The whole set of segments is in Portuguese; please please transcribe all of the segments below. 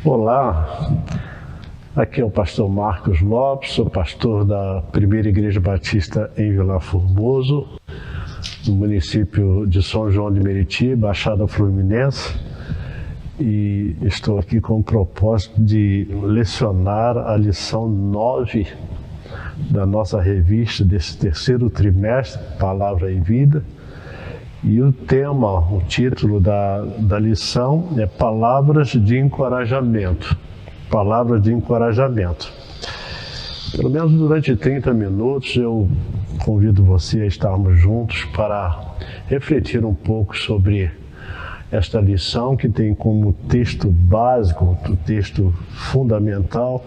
Olá, aqui é o pastor Marcos Lopes, sou pastor da Primeira Igreja Batista em Vilar Formoso, no município de São João de Meriti, Baixada Fluminense, e estou aqui com o propósito de lecionar a lição 9 da nossa revista desse terceiro trimestre, Palavra e Vida. E o tema, o título da lição é Palavras de Encorajamento. Palavras de encorajamento. Pelo menos durante 30 minutos eu convido você a estarmos juntos para refletir um pouco sobre esta lição que tem como texto básico, o texto fundamental,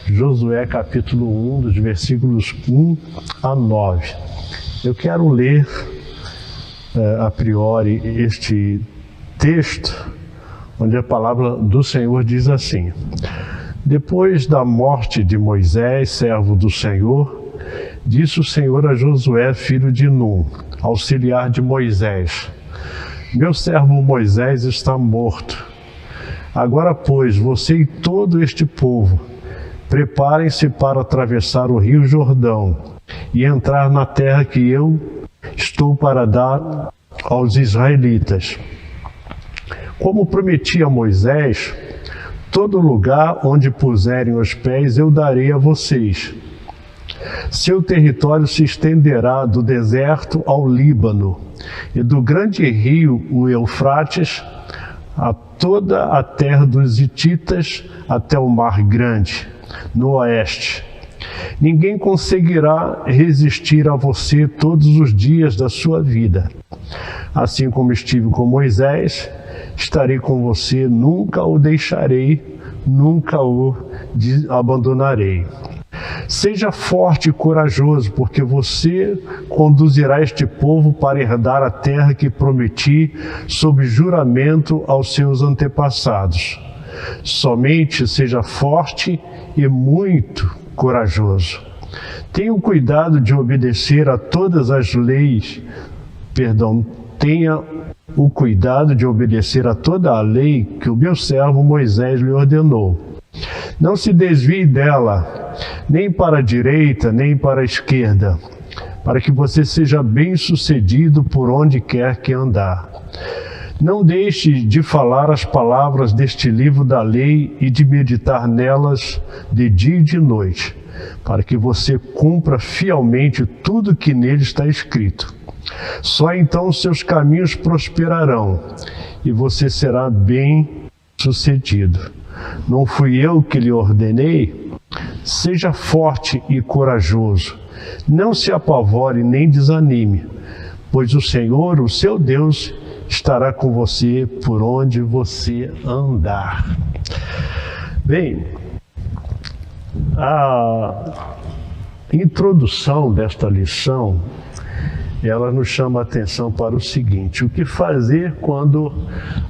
Josué capítulo 1, dos versículos 1 a 9. Eu quero ler a priori este texto, onde a palavra do Senhor diz assim: Depois da morte de Moisés, servo do Senhor, disse o Senhor a Josué, filho de Nun, auxiliar de Moisés: Meu servo Moisés está morto. Agora, pois, você e todo este povo, preparem-se para atravessar o rio Jordão e entrar na terra que eu estou para dar aos israelitas. Como prometi a Moisés, todo lugar onde puserem os pés eu darei a vocês. Seu território se estenderá do deserto ao Líbano e do grande rio, o Eufrates, a toda a terra dos hititas até o Mar Grande, no oeste. Ninguém conseguirá resistir a você todos os dias da sua vida. Assim como estive com Moisés, estarei com você, nunca o deixarei, nunca o abandonarei. Seja forte e corajoso, porque você conduzirá este povo para herdar a terra que prometi sob juramento aos seus antepassados. Somente seja forte e muito corajoso. Tenha cuidado de obedecer a todas as leis, tenha o cuidado de obedecer a toda a lei que o meu servo Moisés lhe ordenou. Não se desvie dela, nem para a direita, nem para a esquerda, para que você seja bem-sucedido por onde quer que andar. Não deixe de falar as palavras deste livro da lei e de meditar nelas de dia e de noite, para que você cumpra fielmente tudo que nele está escrito. Só então os seus caminhos prosperarão e você será bem-sucedido. Não fui eu que lhe ordenei? Seja forte e corajoso. Não se apavore nem desanime, pois o Senhor, o seu Deus, estará com você por onde você andar. Bem, a introdução desta lição, ela nos chama a atenção para o seguinte: o que fazer quando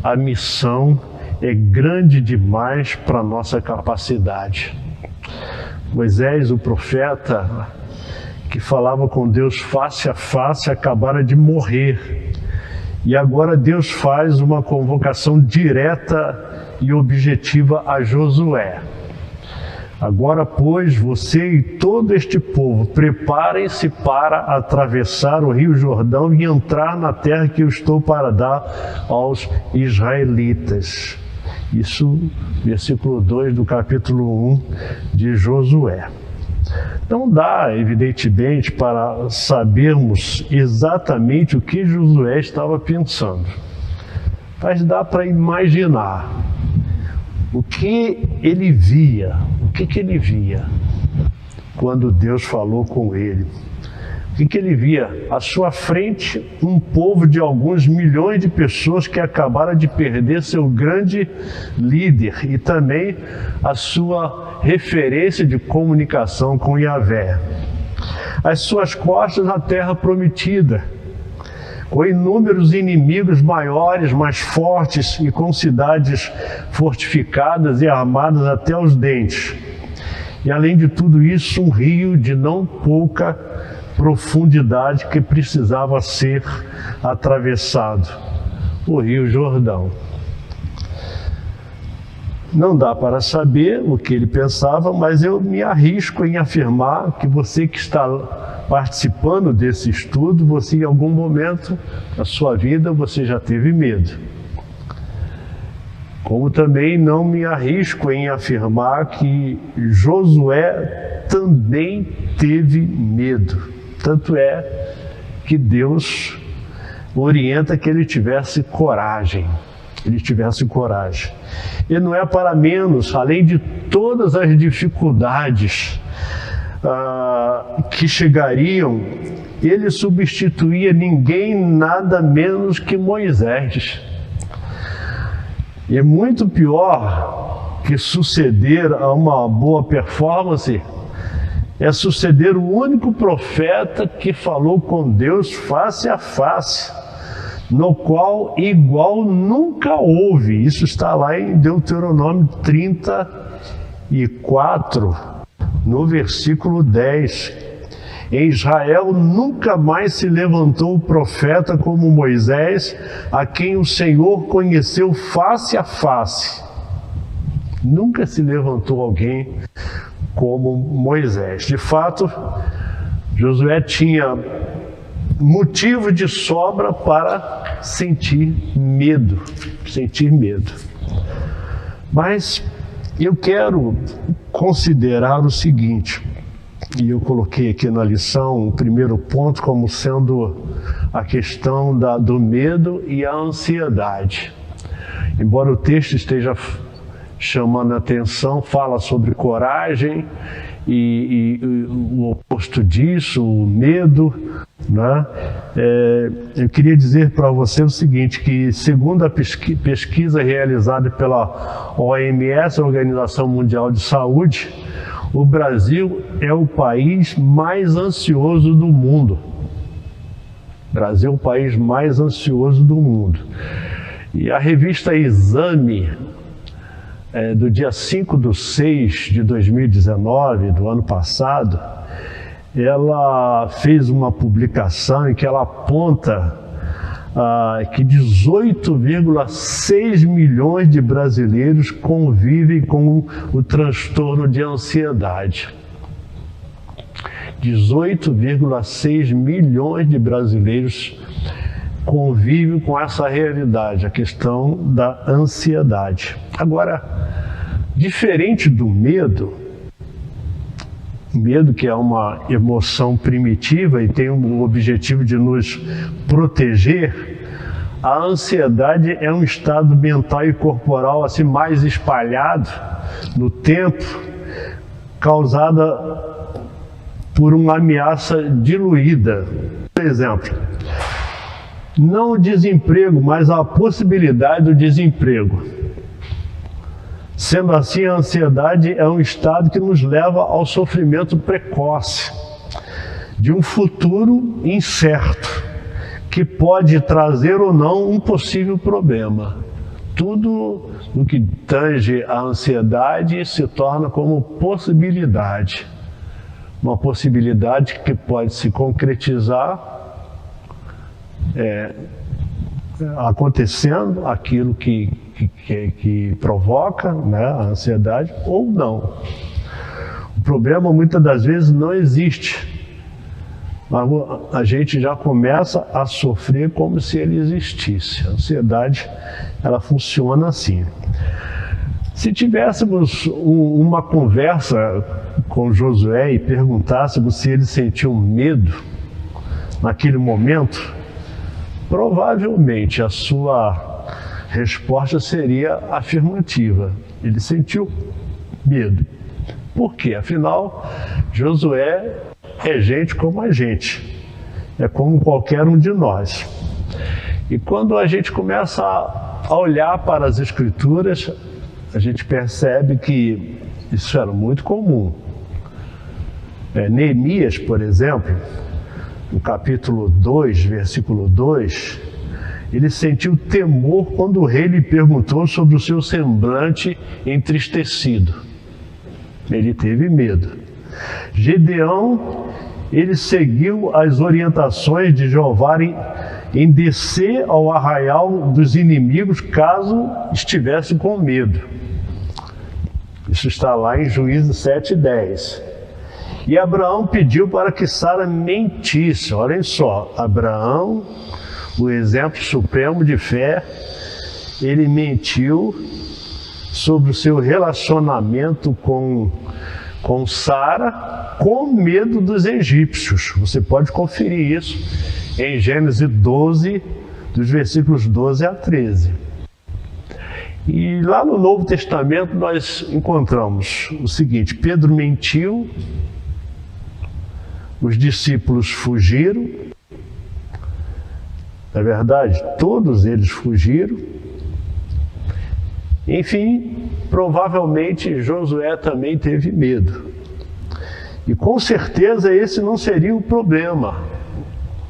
a missão é grande demais para a nossa capacidade? Moisés, o profeta, que falava com Deus face a face, acabara de morrer. E agora Deus faz uma convocação direta e objetiva a Josué. Agora, pois, você e todo este povo, preparem-se para atravessar o rio Jordão e entrar na terra que eu estou para dar aos israelitas. Isso, versículo 2 do capítulo 1 de Josué. Não dá, evidentemente, para sabermos exatamente o que Josué estava pensando, mas dá para imaginar o que ele via, que ele via quando Deus falou com ele. O que ele via? À sua frente, um povo de alguns milhões de pessoas que acabaram de perder seu grande líder e também a sua referência de comunicação com Yahvé. Às suas costas, a terra prometida, com inúmeros inimigos maiores, mais fortes e com cidades fortificadas e armadas até os dentes. E além de tudo isso, um rio de não pouca profundidade que precisava ser atravessado, o Rio Jordão. Não dá para saber o que ele pensava, mas eu me arrisco em afirmar que você que está participando desse estudo, você em algum momento da sua vida você já teve medo. Como também não me arrisco em afirmar que Josué também teve medo. Tanto é que Deus orienta que ele tivesse coragem. E não é para menos, além de todas as dificuldades que chegariam, ele substituía ninguém nada menos que Moisés. E muito pior que suceder a uma boa performance é suceder o único profeta que falou com Deus face a face, no qual igual nunca houve. Isso está lá em Deuteronômio 34, no versículo 10. Em Israel nunca mais se levantou profeta como Moisés, a quem o Senhor conheceu face a face. Nunca se levantou alguém como Moisés. De fato, Josué tinha motivo de sobra para sentir medo. Mas eu quero considerar o seguinte, e eu coloquei aqui na lição o primeiro ponto como sendo a questão do medo e a ansiedade. Embora o texto esteja chamando a atenção, fala sobre coragem e o oposto disso, o medo, né? Eu queria dizer para você o seguinte, que segundo a pesquisa realizada pela OMS, Organização Mundial de Saúde, o Brasil é o país mais ansioso do mundo. Brasil é o país mais ansioso do mundo. E a revista Exame, do dia 5/6/2019, do ano passado, ela fez uma publicação em que ela aponta que 18,6 milhões de brasileiros convivem com o transtorno de ansiedade. 18,6 milhões de brasileiros convivem com essa realidade, a questão da ansiedade. Agora, diferente do medo, o medo que é uma emoção primitiva e tem o objetivo de nos proteger, a ansiedade é um estado mental e corporal assim mais espalhado no tempo, causada por uma ameaça diluída. Por exemplo, não o desemprego, mas a possibilidade do desemprego. Sendo assim, a ansiedade é um estado que nos leva ao sofrimento precoce de um futuro incerto, que pode trazer ou não um possível problema. Tudo no que tange a ansiedade se torna como possibilidade. Uma possibilidade que pode se concretizar acontecendo aquilo que provoca, né, a ansiedade, ou não. O problema muitas das vezes não existe, mas a gente já começa a sofrer como se ele existisse. A ansiedade, ela funciona assim. Se tivéssemos uma conversa com Josué e perguntássemos se ele sentiu medo naquele momento, provavelmente a sua resposta seria afirmativa. Ele sentiu medo. Por quê? Afinal, Josué é gente como a gente. É como qualquer um de nós. E quando a gente começa a olhar para as Escrituras, a gente percebe que isso era muito comum. Neemias, por exemplo, no capítulo 2, versículo 2, ele sentiu temor quando o rei lhe perguntou sobre o seu semblante entristecido. Ele teve medo. Gedeão, ele seguiu as orientações de Jeová em descer ao arraial dos inimigos caso estivesse com medo. Isso está lá em Juízes 7:10. E Abraão pediu para que Sara mentisse. Olhem só, Abraão, o exemplo supremo de fé, ele mentiu sobre o seu relacionamento com Sara, com medo dos egípcios. Você pode conferir isso em Gênesis 12, dos versículos 12 a 13. E lá no Novo Testamento nós encontramos o seguinte: Pedro mentiu, os discípulos fugiram, na verdade, todos eles fugiram. Enfim, provavelmente Josué também teve medo. E com certeza esse não seria o problema.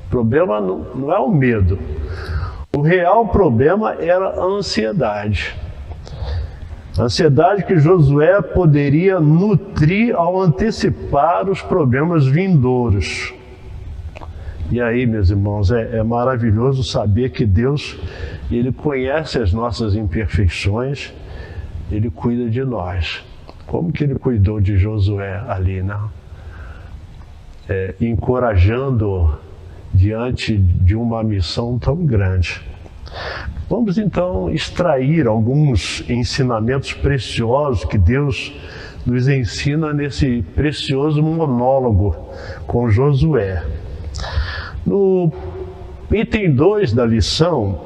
O problema não é o medo. O real problema era a ansiedade. A ansiedade que Josué poderia nutrir ao antecipar os problemas vindouros. E aí, meus irmãos, é maravilhoso saber que Deus, Ele conhece as nossas imperfeições, Ele cuida de nós. Como que Ele cuidou de Josué ali, né? Encorajando diante de uma missão tão grande. Vamos então extrair alguns ensinamentos preciosos que Deus nos ensina nesse precioso monólogo com Josué. No item 2 da lição,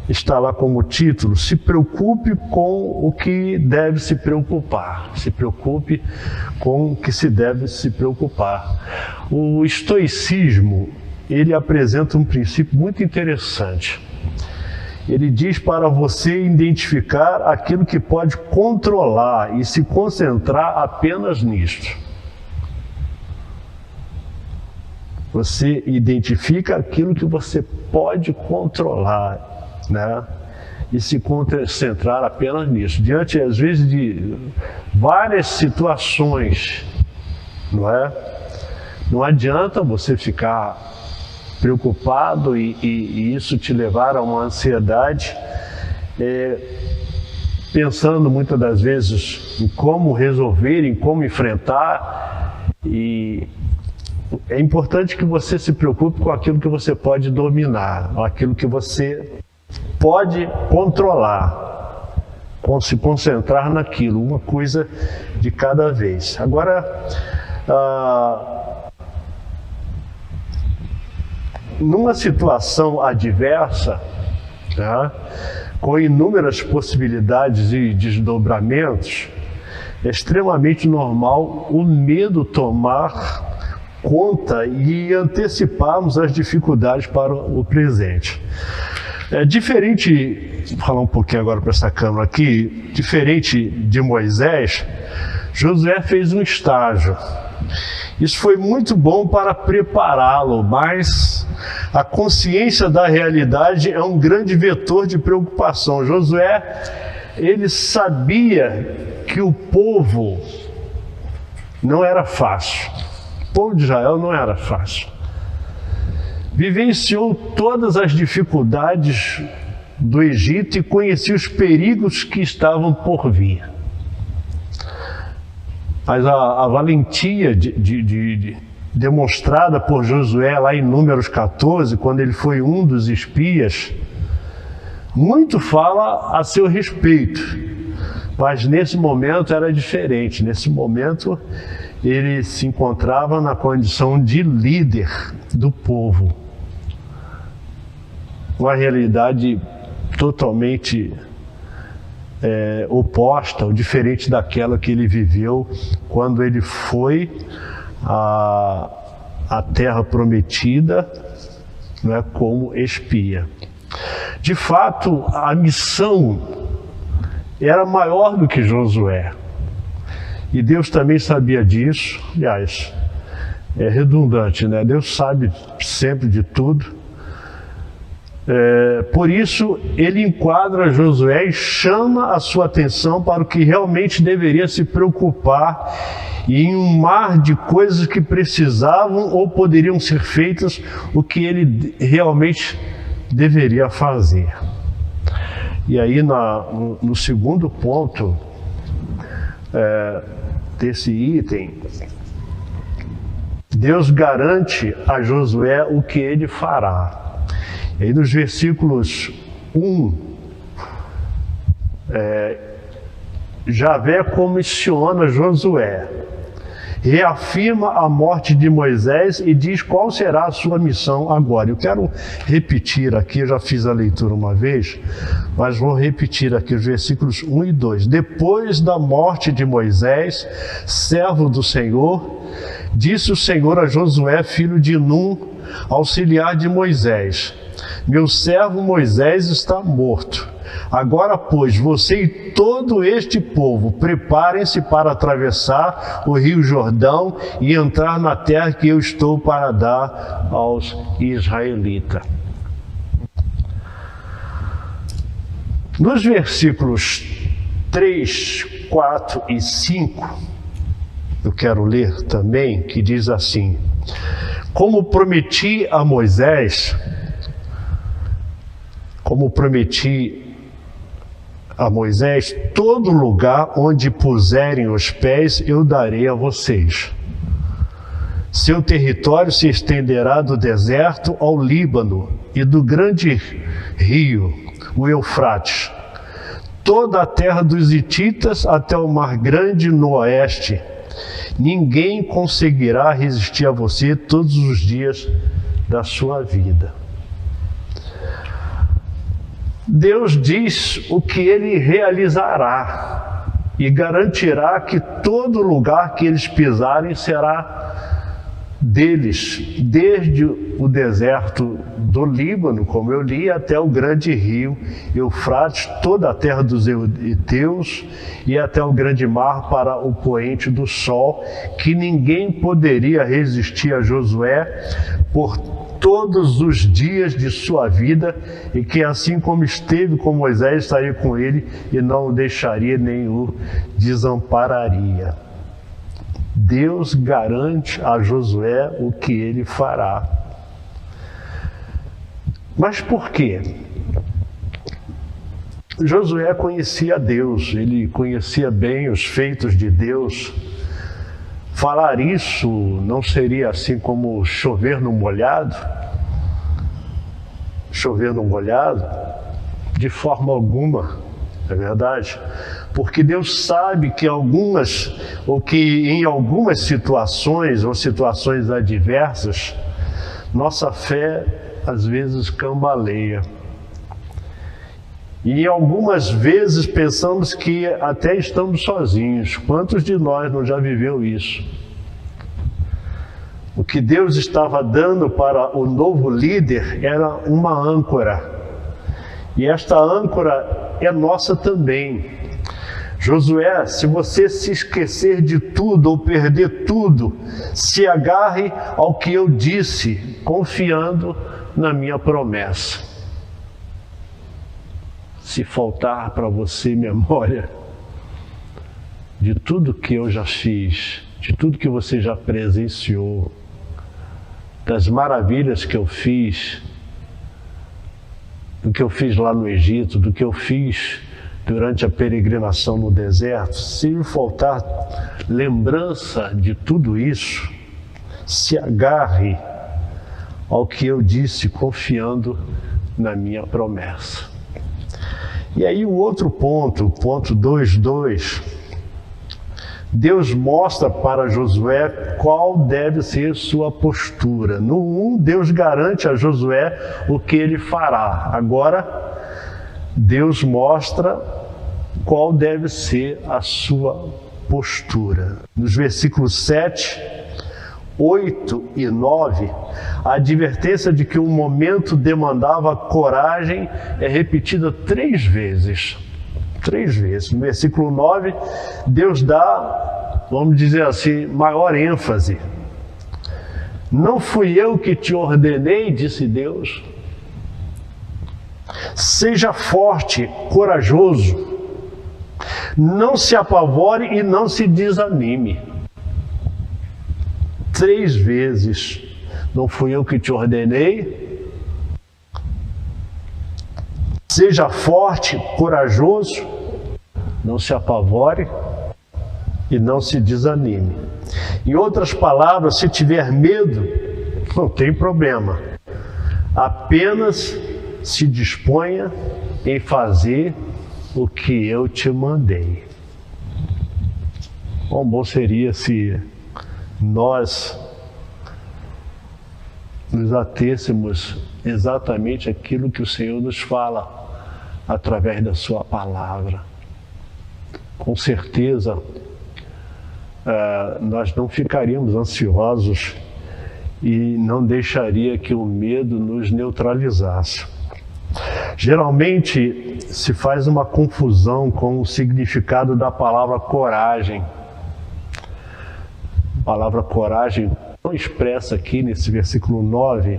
está lá como título: se preocupe com o que deve se preocupar. Se preocupe com o que se deve se preocupar. O estoicismo, ele apresenta um princípio muito interessante. Ele diz para você identificar aquilo que pode controlar e se concentrar apenas nisto. Você identifica aquilo que você pode controlar, né? E se concentrar apenas nisso. Diante, às vezes, de várias situações, não é? Não adianta você ficar preocupado e isso te levar a uma ansiedade, pensando muitas das vezes em como resolver, em como enfrentar. E é importante que você se preocupe com aquilo que você pode dominar, aquilo que você pode controlar, se concentrar naquilo, uma coisa de cada vez. Agora, numa situação adversa, tá, com inúmeras possibilidades e desdobramentos, é extremamente normal o medo tomar conta e anteciparmos as dificuldades para o presente. É diferente, vou falar um pouquinho agora para essa câmera aqui, diferente de Moisés, Josué fez um estágio. Isso foi muito bom para prepará-lo, mas a consciência da realidade é um grande vetor de preocupação. Josué, ele sabia que o povo não era fácil. O povo de Israel não era fácil. Vivenciou todas as dificuldades do Egito e conhecia os perigos que estavam por vir. Mas a valentia demonstrada por Josué lá em Números 14, quando ele foi um dos espias, muito fala a seu respeito. Mas nesse momento era diferente. Nesse momento ele se encontrava na condição de líder do povo. Uma realidade totalmente oposta ou diferente daquela que ele viveu quando ele foi à terra prometida, né, como espia. De fato, a missão era maior do que Josué. E Deus também sabia disso. Aliás, é redundante, né? Deus sabe sempre de tudo. Por isso, ele enquadra Josué e chama a sua atenção para o que realmente deveria se preocupar e em um mar de coisas que precisavam ou poderiam ser feitas, o que ele realmente deveria fazer. E aí, no segundo ponto, desse item, Deus garante a Josué o que ele fará. E aí nos versículos 1, Javé comissiona Josué, reafirma a morte de Moisés e diz qual será a sua missão agora. Eu quero repetir aqui, eu já fiz a leitura uma vez, mas vou repetir aqui os versículos 1 e 2. Depois da morte de Moisés, servo do Senhor, disse o Senhor a Josué, filho de Num, auxiliar de Moisés: meu servo Moisés está morto. Agora, pois, você e todo este povo, preparem-se para atravessar o rio Jordão e entrar na terra que eu estou para dar aos israelitas. Nos versículos 3, 4 e 5, eu quero ler também, que diz assim: como prometi a Moisés, todo lugar onde puserem os pés eu darei a vocês. Seu território se estenderá do deserto ao Líbano e do grande rio, o Eufrates, toda a terra dos hititas até o mar grande no oeste. Ninguém conseguirá resistir a você todos os dias da sua vida. Deus diz o que ele realizará e garantirá que todo lugar que eles pisarem será deles, desde o deserto do Líbano, como eu li, até o grande rio Eufrates, toda a terra dos heteus e até o grande mar para o poente do sol, que ninguém poderia resistir a Josué por todos os dias de sua vida, e que assim como esteve com Moisés, estaria com ele e não o deixaria nem o desampararia. Deus garante a Josué o que ele fará. Mas por quê? Josué conhecia Deus, ele conhecia bem os feitos de Deus. Falar isso não seria assim como chover no molhado? Chover no molhado? De forma alguma, é verdade? Porque Deus sabe que em algumas situações ou situações adversas, nossa fé às vezes cambaleia. E algumas vezes pensamos que até estamos sozinhos. Quantos de nós não já viveu isso? O que Deus estava dando para o novo líder era uma âncora. E esta âncora é nossa também. Josué, se você se esquecer de tudo ou perder tudo, se agarre ao que eu disse, confiando na minha promessa. Se faltar para você memória de tudo que eu já fiz, de tudo que você já presenciou, das maravilhas que eu fiz, do que eu fiz lá no Egito, do que eu fiz durante a peregrinação no deserto, se lhe faltar lembrança de tudo isso, se agarre ao que eu disse, confiando na minha promessa. E aí o outro ponto, ponto 2.2, Deus mostra para Josué qual deve ser sua postura. No 1, Deus garante a Josué o que ele fará. Agora, Deus mostra qual deve ser a sua postura. Nos versículos 7, 8 e 9, a advertência de que o momento demandava coragem é repetida 3 vezes. 3 vezes. No versículo 9, Deus dá, vamos dizer assim, maior ênfase. Não fui eu que te ordenei, disse Deus. Seja forte, corajoso. Não se apavore e não se desanime. 3 vezes. Não fui eu que te ordenei. Seja forte, corajoso. Não se apavore e não se desanime. Em outras palavras, se tiver medo, não tem problema. Apenas se disponha em fazer o que eu te mandei. Quão bom seria se nós nos atêssemos exatamente aquilo que o Senhor nos fala através da sua palavra. Com certeza, nós não ficaríamos ansiosos e não deixaria que o medo nos neutralizasse. Geralmente se faz uma confusão com o significado da palavra coragem. A palavra coragem, não expressa aqui nesse versículo 9,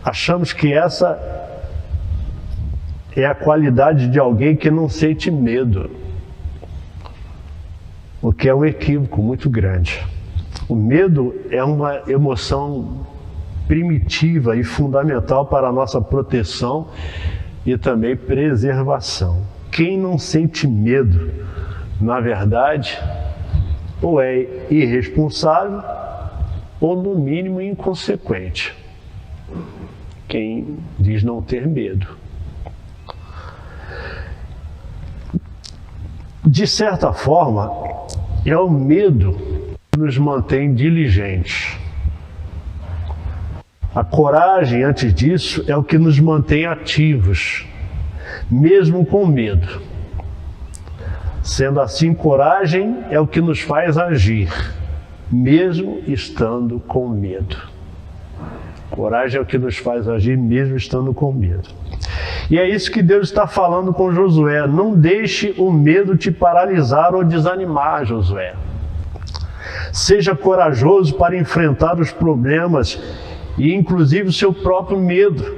achamos que essa é a qualidade de alguém que não sente medo, o que é um equívoco muito grande. O medo é uma emoção primitiva e fundamental para a nossa proteção e também preservação. Quem não sente medo, na verdade, ou é irresponsável ou, no mínimo, inconsequente. Quem diz não ter medo. De certa forma, é o medo que nos mantém diligentes. A coragem, antes disso, é o que nos mantém ativos, mesmo com medo. Sendo assim, coragem é o que nos faz agir, mesmo estando com medo. Coragem é o que nos faz agir, mesmo estando com medo. E é isso que Deus está falando com Josué. Não deixe o medo te paralisar ou desanimar, Josué. Seja corajoso para enfrentar os problemas e inclusive o seu próprio medo,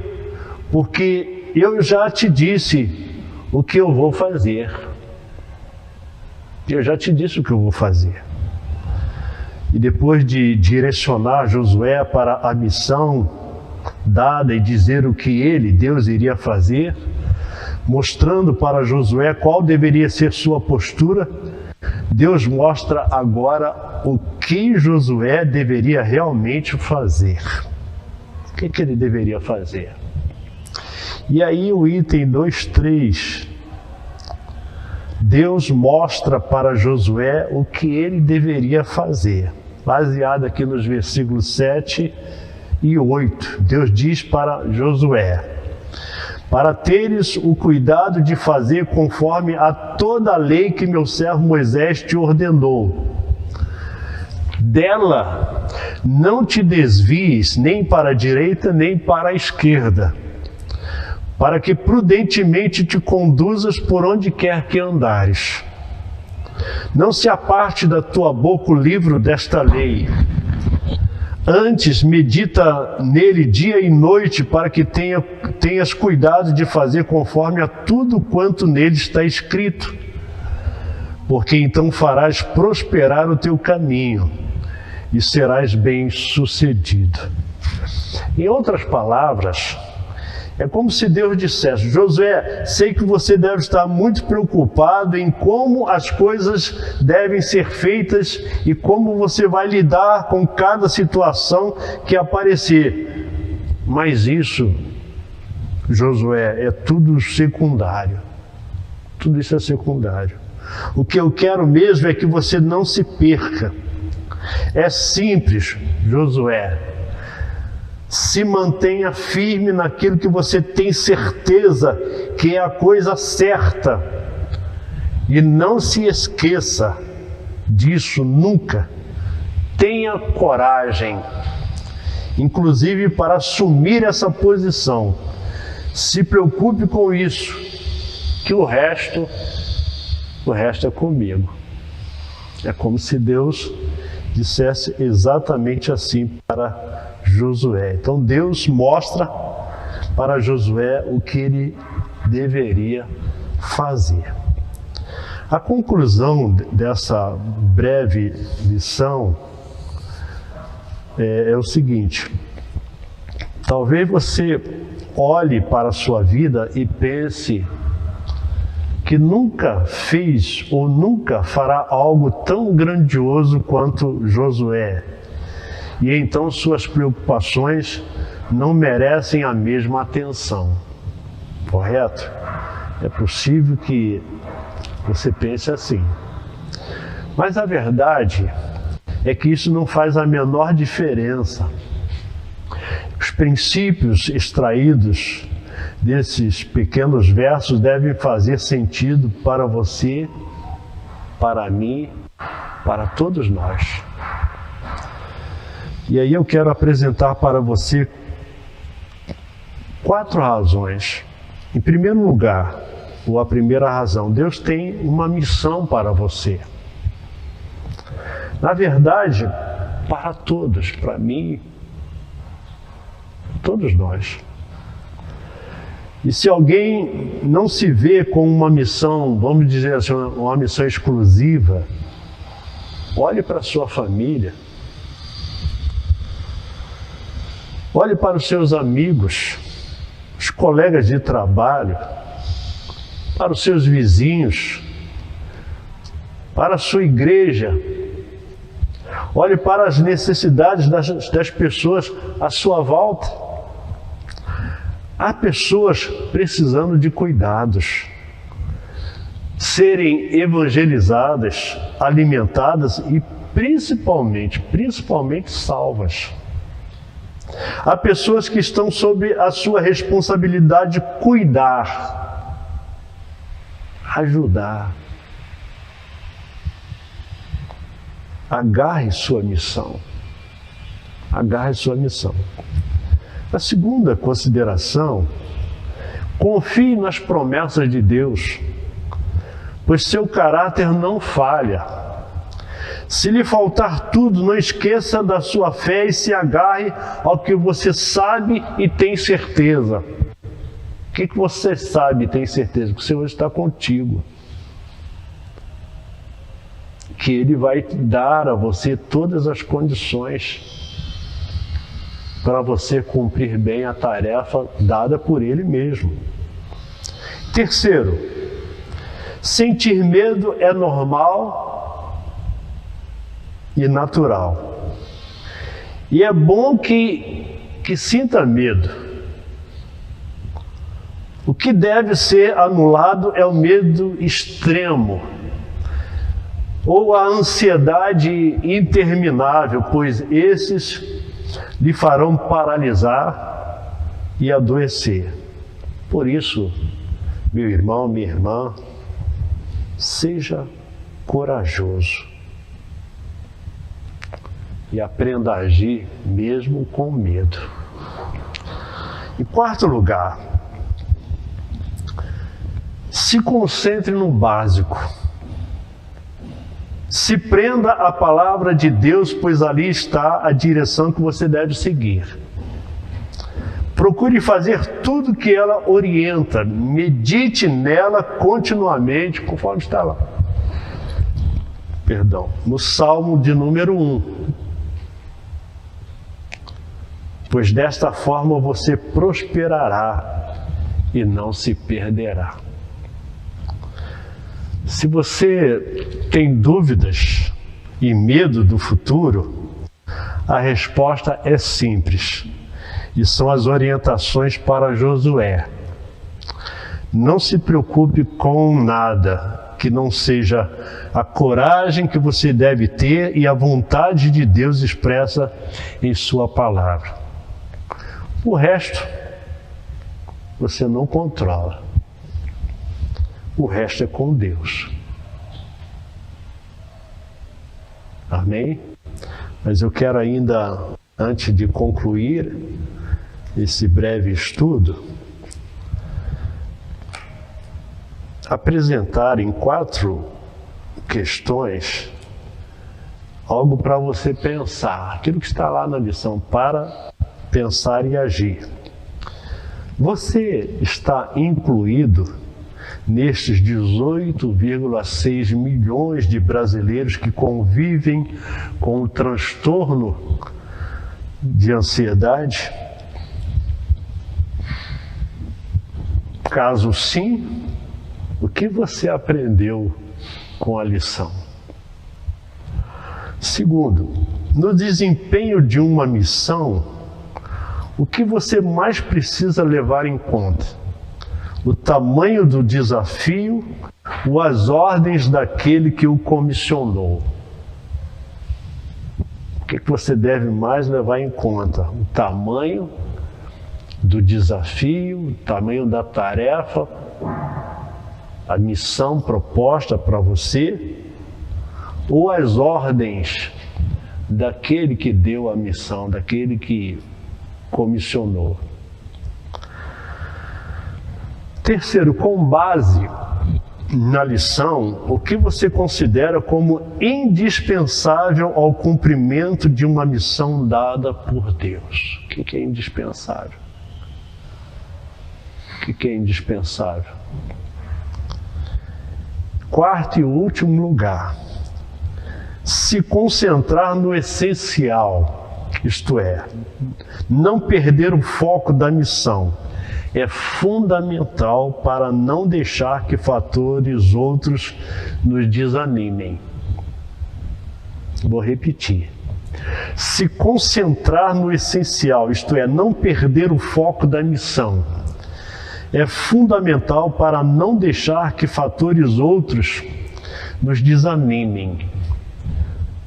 porque eu já te disse o que eu vou fazer. Eu já te disse o que eu vou fazer. E depois de direcionar Josué para a missão dada e dizer o que ele, Deus, iria fazer, mostrando para Josué qual deveria ser sua postura, Deus mostra agora o que Josué deveria realmente fazer. O que ele deveria fazer? E aí o item 2.3, Deus mostra para Josué o que ele deveria fazer. Baseado aqui nos versículos 7 e 8, Deus diz para Josué: para teres o cuidado de fazer conforme a toda a lei que meu servo Moisés te ordenou. Dela não te desvies nem para a direita nem para a esquerda, para que prudentemente te conduzas por onde quer que andares. Não se aparte da tua boca o livro desta lei. Antes, medita nele dia e noite, para que tenhas cuidado de fazer conforme a tudo quanto nele está escrito. Porque então farás prosperar o teu caminho e serás bem-sucedido. Em outras palavras, é como se Deus dissesse: Josué, sei que você deve estar muito preocupado em como as coisas devem ser feitas e como você vai lidar com cada situação que aparecer. Mas isso, Josué, é tudo secundário. Tudo isso é secundário. O que eu quero mesmo é que você não se perca. É simples, Josué. Se mantenha firme naquilo que você tem certeza que é a coisa certa. E não se esqueça disso nunca. Tenha coragem, inclusive para assumir essa posição. Se preocupe com isso, que o resto é comigo. É como se Deus dissesse exatamente assim para Josué. Então Deus mostra para Josué o que ele deveria fazer. A conclusão dessa breve lição é o seguinte: talvez você olhe para a sua vida e pense que nunca fez ou nunca fará algo tão grandioso quanto Josué. E então suas preocupações não merecem a mesma atenção. Correto? É possível que você pense assim. Mas a verdade é que isso não faz a menor diferença. Os princípios extraídos desses pequenos versos devem fazer sentido para você, para mim, para todos nós. E aí eu quero apresentar para você 4 razões. Em primeiro lugar, ou a primeira razão, Deus tem uma missão para você. Na verdade, para todos, para mim, todos nós. E se alguém não se vê com uma missão, vamos dizer assim, uma missão exclusiva, olhe para a sua família, olhe para os seus amigos, os colegas de trabalho, para os seus vizinhos, para a sua igreja. Olhe para as necessidades das pessoas à sua volta. Há pessoas precisando de cuidados, serem evangelizadas, alimentadas e principalmente salvas. Há pessoas que estão sob a sua responsabilidade de cuidar, ajudar. Agarre sua missão. Agarre sua missão. A segunda consideração, confie nas promessas de Deus, pois seu caráter não falha. Se lhe faltar tudo, não esqueça da sua fé e se agarre ao que você sabe e tem certeza. O que você sabe e tem certeza? Que o Senhor está contigo. Que Ele vai dar a você todas as condições para você cumprir bem a tarefa dada por Ele mesmo. Terceiro, sentir medo é normal e natural. E é bom que sinta medo. O que deve ser anulado é o medo extremo, ou a ansiedade interminável, pois esses lhe farão paralisar e adoecer. Por isso, meu irmão, minha irmã, seja corajoso e aprenda a agir mesmo com medo. Em quarto lugar, se concentre no básico. Se prenda à palavra de Deus, pois ali está a direção que você deve seguir. Procure fazer tudo que ela orienta, medite nela continuamente, conforme está lá. No Salmo de número 1. Pois desta forma você prosperará e não se perderá. Se você tem dúvidas e medo do futuro, a resposta é simples. E são as orientações para Josué. Não se preocupe com nada que não seja a coragem que você deve ter e a vontade de Deus expressa em sua palavra. O resto você não controla. O resto é com Deus. Amém? Mas eu quero ainda, antes de concluir esse breve estudo, apresentar em 4 questões algo para você pensar. Aquilo que está lá na lição, para pensar e agir. Você está incluído nestes 18,6 milhões de brasileiros que convivem com o transtorno de ansiedade? Caso sim, O que você aprendeu com a lição? Segundo, no desempenho de uma missão, o que você mais precisa levar em conta? O tamanho do desafio ou as ordens daquele que o comissionou? O que você deve mais levar em conta? O tamanho do desafio, o tamanho da tarefa, a missão proposta para você, ou as ordens daquele que deu a missão, daquele que comissionou. Terceiro, com base na lição, o que você considera como indispensável ao cumprimento de uma missão dada por Deus? O que é indispensável? O que é indispensável? Quarto e último lugar, se concentrar no essencial, isto é, não perder o foco da missão, é fundamental para não deixar que fatores outros nos desanimem. Vou repetir. Se concentrar no essencial, isto é, não perder o foco da missão, é fundamental para não deixar que fatores outros nos desanimem.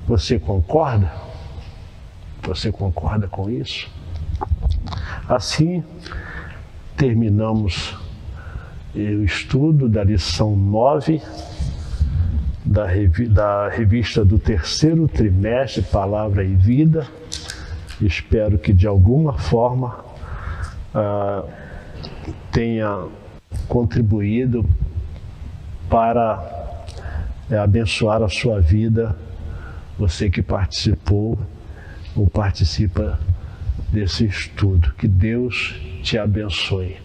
Você concorda? Você concorda com isso? Assim, terminamos o estudo da lição 9 da revista do terceiro trimestre, Palavra e Vida. Espero que de alguma forma tenha contribuído para abençoar a sua vida, você que participou ou participa desse estudo. Que Deus te abençoe.